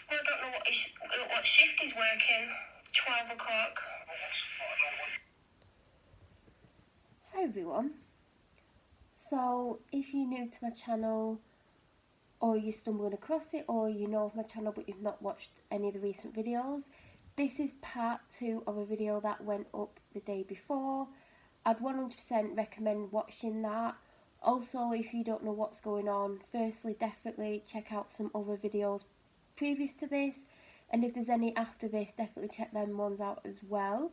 Well, I don't know what shift he's working. 12 o'clock. Hi everyone. So if you're new to my channel, or you're stumbling across it, or you know of my channel but you've not watched any of the recent videos, this is part 2 of a video that went up the day before. I'd 100% recommend watching that. Also, if you don't know what's going on, firstly definitely check out some other videos previous to this, and if there's any after this, definitely check them ones out as well.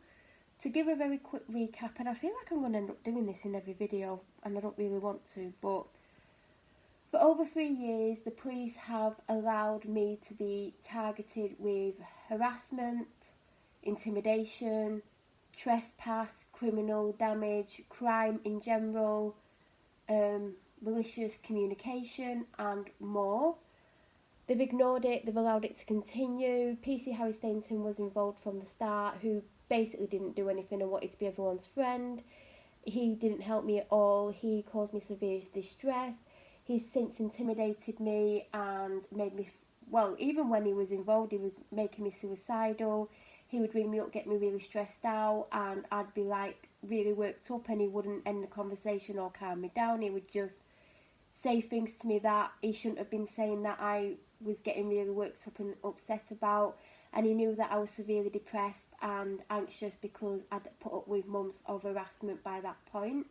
To give a very quick recap, and I feel like I'm going to end up doing this in every video and I don't really want to, but for over 3 years the police have allowed me to be targeted with harassment, intimidation, trespass, criminal damage, crime in general, malicious communication and more. They've ignored it, they've allowed it to continue. PC Harry Stainton was involved from the start, who basically didn't do anything and wanted to be everyone's friend. He didn't help me at all. He caused me severe distress. He's since intimidated me and made me, well, even when he was involved, he was making me suicidal. He would ring me up, get me really stressed out, and I'd be like really worked up, and he wouldn't end the conversation or calm me down. He would just say things to me that he shouldn't have been saying, that I was getting really worked up and upset about. And he knew that I was severely depressed and anxious because I'd put up with months of harassment by that point.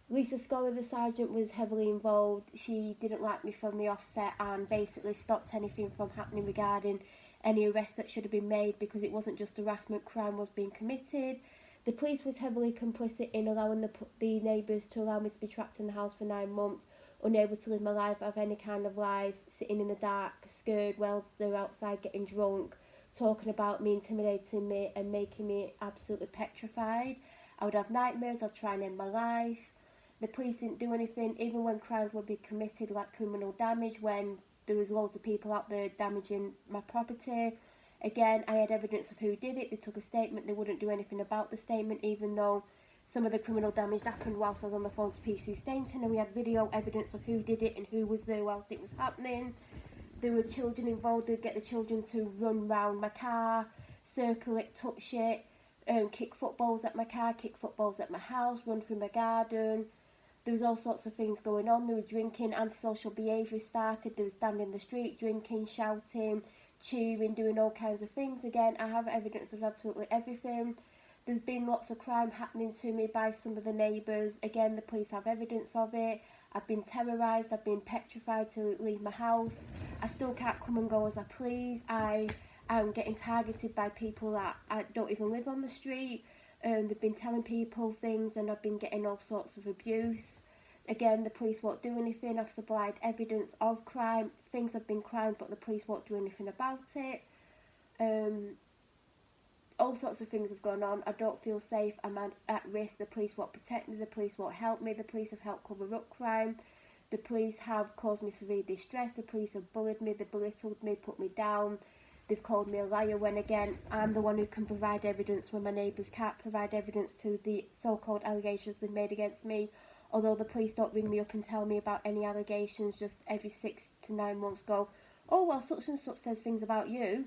Lisa Scholar, the sergeant, was heavily involved. She didn't like me from the offset and basically stopped anything from happening regarding any arrest that should have been made, because it wasn't just harassment, crime was being committed. The police was heavily complicit in allowing the neighbours to allow me to be trapped in the house for 9 months, unable to live my life, have any kind of life, sitting in the dark, scared while they're outside getting drunk, talking about me, intimidating me and making me absolutely petrified. I would have nightmares, I'd try and end my life. The police didn't do anything, even when crimes would be committed, like criminal damage, when there was loads of people out there damaging my property. Again, I had evidence of who did it. They took a statement. They wouldn't do anything about the statement, even though some of the criminal damage happened whilst I was on the phone to PC Stainton, and we had video evidence of who did it and who was there whilst it was happening. There were children involved. They'd get the children to run round my car, circle it, touch it, kick footballs at my car, kick footballs at my house, run through my garden. There was all sorts of things going on. They were drinking, antisocial behaviour started. They were standing in the street, drinking, shouting, cheering, doing all kinds of things. Again, I have evidence of absolutely everything. There's been lots of crime happening to me by some of the neighbours. Again, the police have evidence of it. I've been terrorised, I've been petrified to leave my house. I still can't come and go as I please. I am getting targeted by people that I don't even live on the street. They've been telling people things and I've been getting all sorts of abuse. Again, the police won't do anything. I've supplied evidence of crime. Things have been crime, but the police won't do anything about it. All sorts of things have gone on. I don't feel safe. I'm at risk. The police won't protect me. The police won't help me. The police have helped cover up crime. The police have caused me severe distress. The police have bullied me. They belittled me, put me down. They've called me a liar when, again, I'm the one who can provide evidence when my neighbours can't provide evidence to the so-called allegations they've made against me. Although the police don't ring me up and tell me about any allegations, just every 6 to 9 months go, oh, well, such and such says things about you.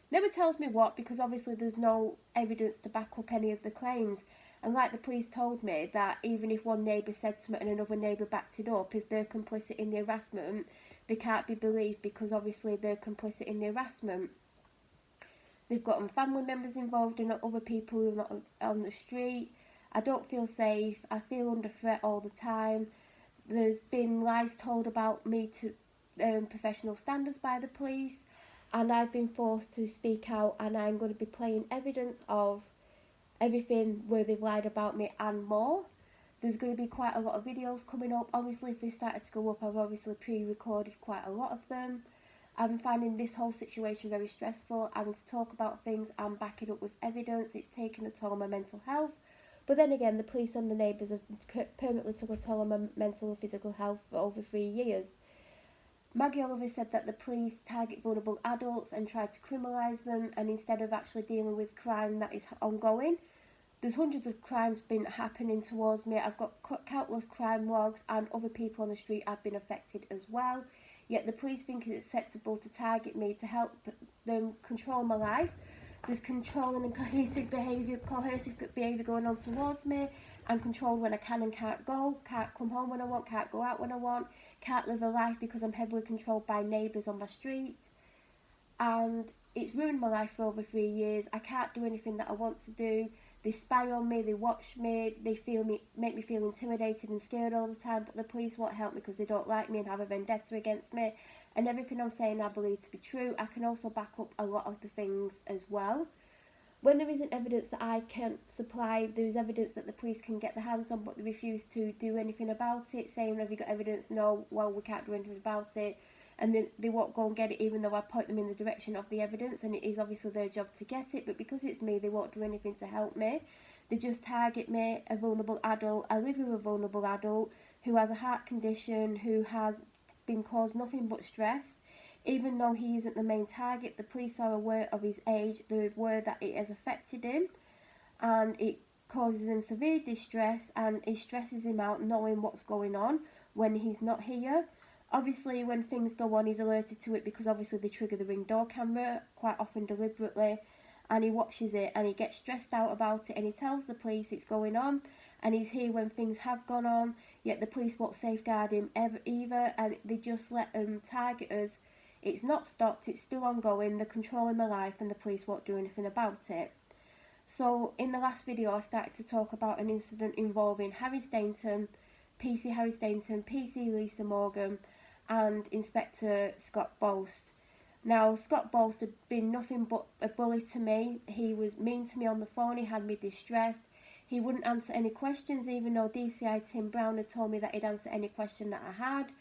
Never tells me what, because obviously there's no evidence to back up any of the claims. And like the police told me, that even if one neighbour said something and another neighbour backed it up, if they're complicit in the harassment, they can't be believed because obviously they're complicit in the harassment. They've gotten family members involved and other people who are not on the street. I don't feel safe. I feel under threat all the time. There's been lies told about me to professional standards by the police, and I've been forced to speak out, and I'm going to be playing evidence of everything where they've lied about me and more. There's going to be quite a lot of videos coming up. Obviously, if they started to go up, I've obviously pre-recorded quite a lot of them. I'm finding this whole situation very stressful, having to talk about things and back it up with evidence. It's taken a toll on my mental health. But then again, the police and the neighbours have permanently took a toll on my mental and physical health for over 3 years. Maggie Oliver said that the police target vulnerable adults and try to criminalise them, and instead of actually dealing with crime that is ongoing. There's hundreds of crimes been happening towards me. I've got countless crime logs, and other people on the street have been affected as well. yet the police think it's acceptable to target me to help them control my life. There's controlling and coercive behaviour going on towards me. I'm controlled when I can and can't go, can't come home when I want, can't go out when I want, can't live a life because I'm heavily controlled by neighbours on my street. And it's ruined my life for over 3 years. I can't do anything that I want to do. They spy on me, they watch me, make me feel intimidated and scared all the time, but the police won't help me because they don't like me and have a vendetta against me. And everything I'm saying I believe to be true. I can also back up a lot of the things as well. When there isn't evidence that I can supply, there is evidence that the police can get their hands on, but they refuse to do anything about it, saying, have you got evidence? No, well, we can't do anything about it. And then they won't go and get it, even though I point them in the direction of the evidence, and it is obviously their job to get it, but because it's me, they won't do anything to help me. They just target me, a vulnerable adult. I live with a vulnerable adult who has a heart condition, who has been caused nothing but stress. Even though he isn't the main target, the police are aware of his age, they're aware that it has affected him, and it causes him severe distress, and it stresses him out knowing what's going on when he's not here. Obviously, when things go on, he's alerted to it because obviously they trigger the Ring door camera, quite often deliberately, and he watches it and he gets stressed out about it and he tells the police it's going on, and he's here when things have gone on, yet the police won't safeguard him either, and they just let them target us. It's not stopped, it's still ongoing, they're controlling my life and the police won't do anything about it. So in the last video I started to talk about an incident involving Harry Stainton, PC Harry Stainton, PC Lisa Morgan and Inspector Scott Boast. Now, Scott Boast had been nothing but a bully to me. He was mean to me on the phone, he had me distressed. He wouldn't answer any questions, even though DCI Tim Brown had told me that he'd answer any question that I had.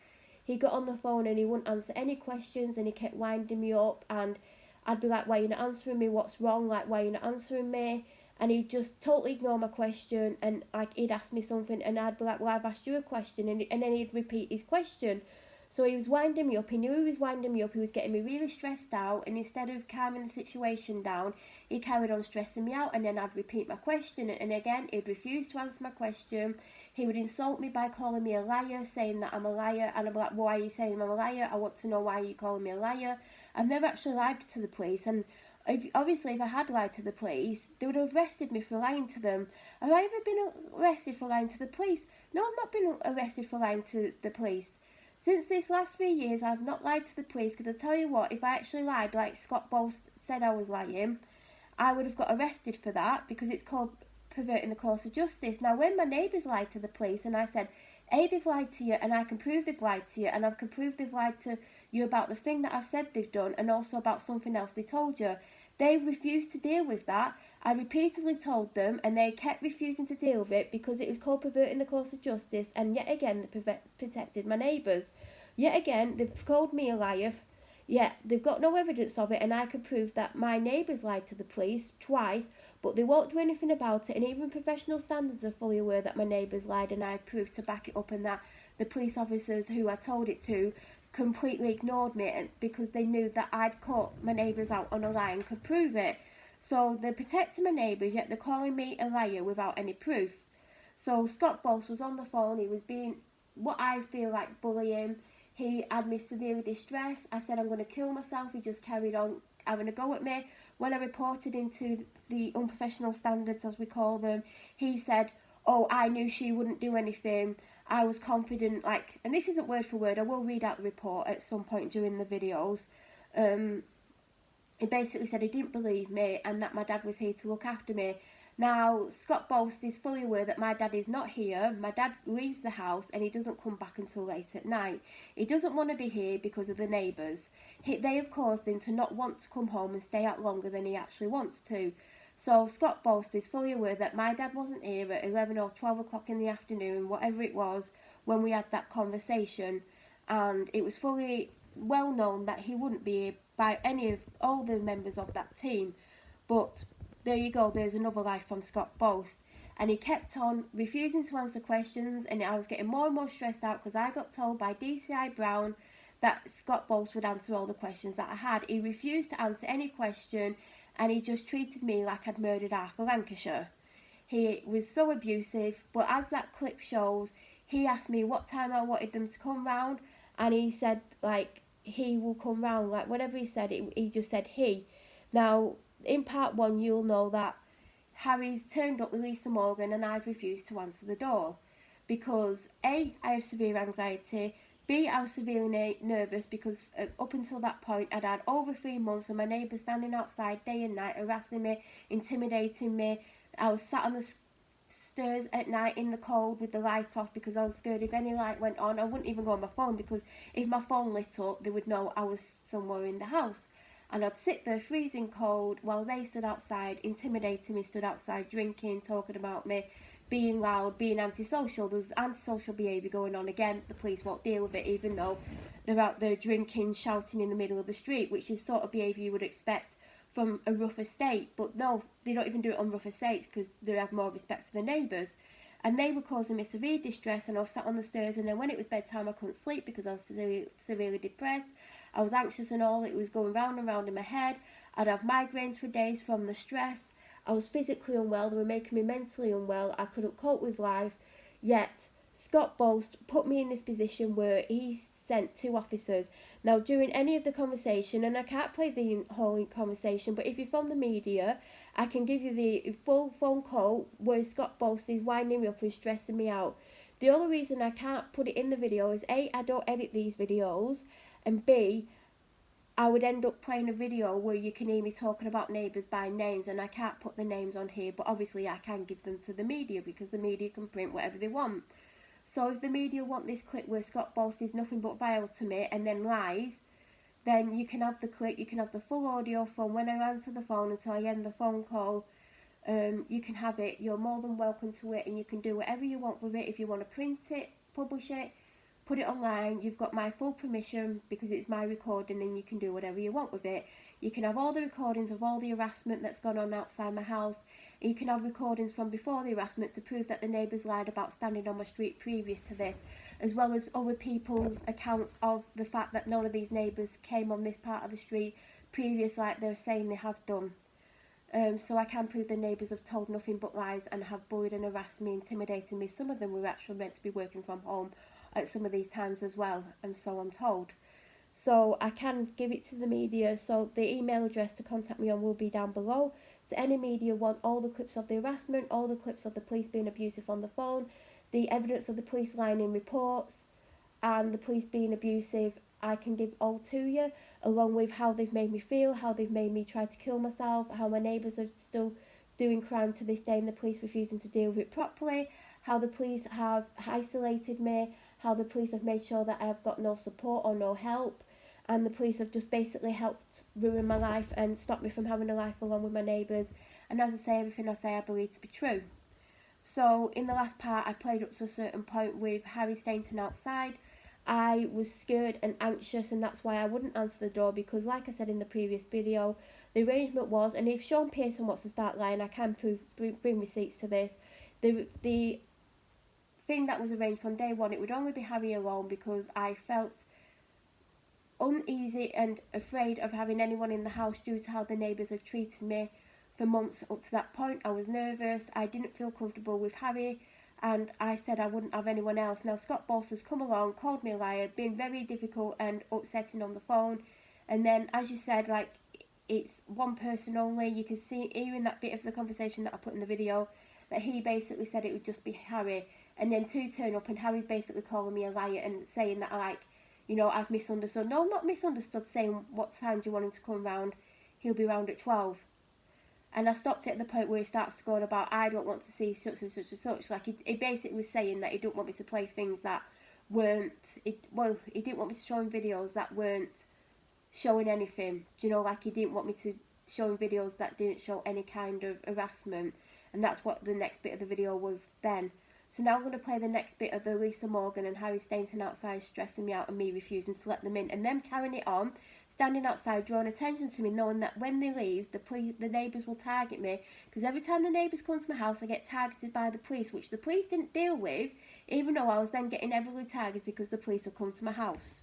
He got on the phone and he wouldn't answer any questions, and he kept winding me up, and I'd be like, why are you not answering me? What's wrong? Like, why are you not answering me? And he'd just totally ignore my question, and like he'd ask me something and I'd be like, well, I've asked you a question, and then he'd repeat his question. So he was winding me up, he knew he was winding me up, he was getting me really stressed out, and instead of calming the situation down, he carried on stressing me out, and then I'd repeat my question, and again, he'd refuse to answer my question. He would insult me by calling me a liar, saying that I'm a liar, and I'm like, why are you saying I'm a liar? I want to know why you're calling me a liar. I've never actually lied to the police, and obviously if I had lied to the police, they would have arrested me for lying to them. Have I ever been arrested for lying to the police? No, I've not been arrested for lying to the police. Since this last 3 years, I've not lied to the police, because I tell you what, if I actually lied like Scott Boast said I was lying, I would have got arrested for that, because it's called perverting the course of justice. Now, when my neighbours lied to the police and I said, A, they've lied to you, and I can prove they've lied to you, and I can prove they've lied to you about the thing that I've said they've done, and also about something else they told you, they refused to deal with that. I repeatedly told them, and they kept refusing to deal with it because it was called perverting the course of justice, and yet again they protected my neighbours. Yet again, they've called me a liar, yet they've got no evidence of it, and I could prove that my neighbours lied to the police twice, but they won't do anything about it, and even professional standards are fully aware that my neighbours lied, and I proved to back it up, and that the police officers who I told it to completely ignored me, and because they knew that I'd caught my neighbours out on a lie and could prove it. So they're protecting my neighbours, yet they're calling me a liar without any proof. So Scott Boast was on the phone, he was being what I feel like bullying. He had me severely distressed. I said I'm going to kill myself. He just carried on having a go at me. When I reported him to the unprofessional standards, as we call them, he said, oh, I knew she wouldn't do anything. I was confident, like, and this isn't word for word, I will read out the report at some point during the videos. He basically said he didn't believe me and that my dad was here to look after me. Now, Scott Boast is fully aware that my dad is not here. My dad leaves the house and he doesn't come back until late at night. He doesn't want to be here because of the neighbours. They have caused him to not want to come home and stay out longer than he actually wants to. So Scott Boast is fully aware that my dad wasn't here at 11 or 12 o'clock in the afternoon, whatever it was, when we had that conversation. And it was fully well known that he wouldn't be here by any of all the members of that team. But there you go, there's another lie from Scott Boast. And he kept on refusing to answer questions, and I was getting more and more stressed out because I got told by DCI Brown that Scott Boast would answer all the questions that I had. He refused to answer any question, and he just treated me like I'd murdered half of Lancashire. He was so abusive, but as that clip shows, he asked me what time I wanted them to come round, and he said, like, he will come round. Like, whatever he said, he just said he. Now, in part 1, you'll know that Harry's turned up with Lisa Morgan and I've refused to answer the door because A, I have severe anxiety, B, I was severely nervous because up until that point I'd had over 3 months of my neighbours standing outside day and night harassing me, intimidating me. I was sat on the stairs at night in the cold with the light off because I was scared if any light went on I wouldn't even go on my phone, because if my phone lit up they would know I was somewhere in the house. And I'd sit there freezing cold while they stood outside intimidating me, stood outside drinking, talking about me, being loud, being antisocial. There's antisocial behaviour going on. Again, the police won't deal with it even though they're out there drinking, shouting in the middle of the street, which is sort of behaviour you would expect from a rough estate. But no, they don't even do it on rough estates because they have more respect for the neighbours. And they were causing me severe distress, and I was sat on the stairs, and then when it was bedtime I couldn't sleep because I was severely depressed. I was anxious and all, it was going round and round in my head. I'd have migraines for days from the stress. I was physically unwell, they were making me mentally unwell, I couldn't cope with life. Yet Scott Boast put me in this position where he sent 2 officers. Now, during any of the conversation, and I can't play the whole conversation, but if you're from the media, I can give you the full phone call where Scott Boast is winding me up and stressing me out. The only reason I can't put it in the video is A, I don't edit these videos, and B, I would end up playing a video where you can hear me talking about neighbours by names, and I can't put the names on here, but obviously I can give them to the media because the media can print whatever they want. So if the media want this clip where Scott Boast is nothing but vile to me and then lies, then you can have the clip, you can have the full audio from when I answer the phone until I end the phone call. You can have it, you're more than welcome to it, and you can do whatever you want with it. If you want to print it, publish it, put it online, you've got my full permission because it's my recording, and you can do whatever you want with it. You can have all the recordings of all the harassment that's gone on outside my house. You can have recordings from before the harassment to prove that the neighbours lied about standing on my street previous to this, as well as other people's accounts of the fact that none of these neighbours came on this part of the street previous, like they're saying they have done. So I can prove the neighbours have told nothing but lies and have bullied and harassed me, intimidated me. Some of them were actually meant to be working from home at some of these times as well, and so I'm told. So I can give it to the media. So the email address to contact me on will be down below. So any media want all the clips of the harassment, all the clips of the police being abusive on the phone, the evidence of the police lying in reports, and the police being abusive, I can give all to you, along with how they've made me feel, how they've made me try to kill myself, how my neighbours are still doing crime to this day and the police refusing to deal with it properly, how the police have isolated me, how the police have made sure that I have got no support or no help, and the police have just basically helped ruin my life and stop me from having a life along with my neighbours. And as I say, everything I say I believe to be true. So in the last part, I played up to a certain point with Harry Stainton outside. I was scared and anxious, and that's why I wouldn't answer the door, because like I said in the previous video, the arrangement was, and if Sean Pearson wants to start lying, I can bring receipts to this, the thing that was arranged from day one, it would only be Harry alone, because I felt uneasy and afraid of having anyone in the house due to how the neighbours had treated me for months up to that point. I was nervous, I didn't feel comfortable with Harry, and I said I wouldn't have anyone else. Now Scott Boast has come along, called me a liar, been very difficult and upsetting on the phone, and then as you said, like, it's one person only. You can see here in that bit of the conversation that I put in the video that he basically said it would just be Harry, and then 2 turn up and Harry's basically calling me a liar and saying that I've misunderstood. No, not misunderstood, saying what time do you want him to come round? He'll be round at 12. And I stopped it at the point where he starts to go on about, I don't want to see such and such and such. Like, he basically was saying that he didn't want me to play things that weren't, he didn't want me to show him videos that weren't showing anything. Do you know, like, he didn't want me to show him videos that didn't show any kind of harassment. And that's what the next bit of the video was then. So now I'm going to play the next bit of the Lisa Morgan and Harry Stainton outside stressing me out and me refusing to let them in, and them carrying it on, standing outside, drawing attention to me, knowing that when they leave, the neighbours will target me, because every time the neighbours come to my house, I get targeted by the police, which the police didn't deal with, even though I was then getting heavily targeted because the police have come to my house.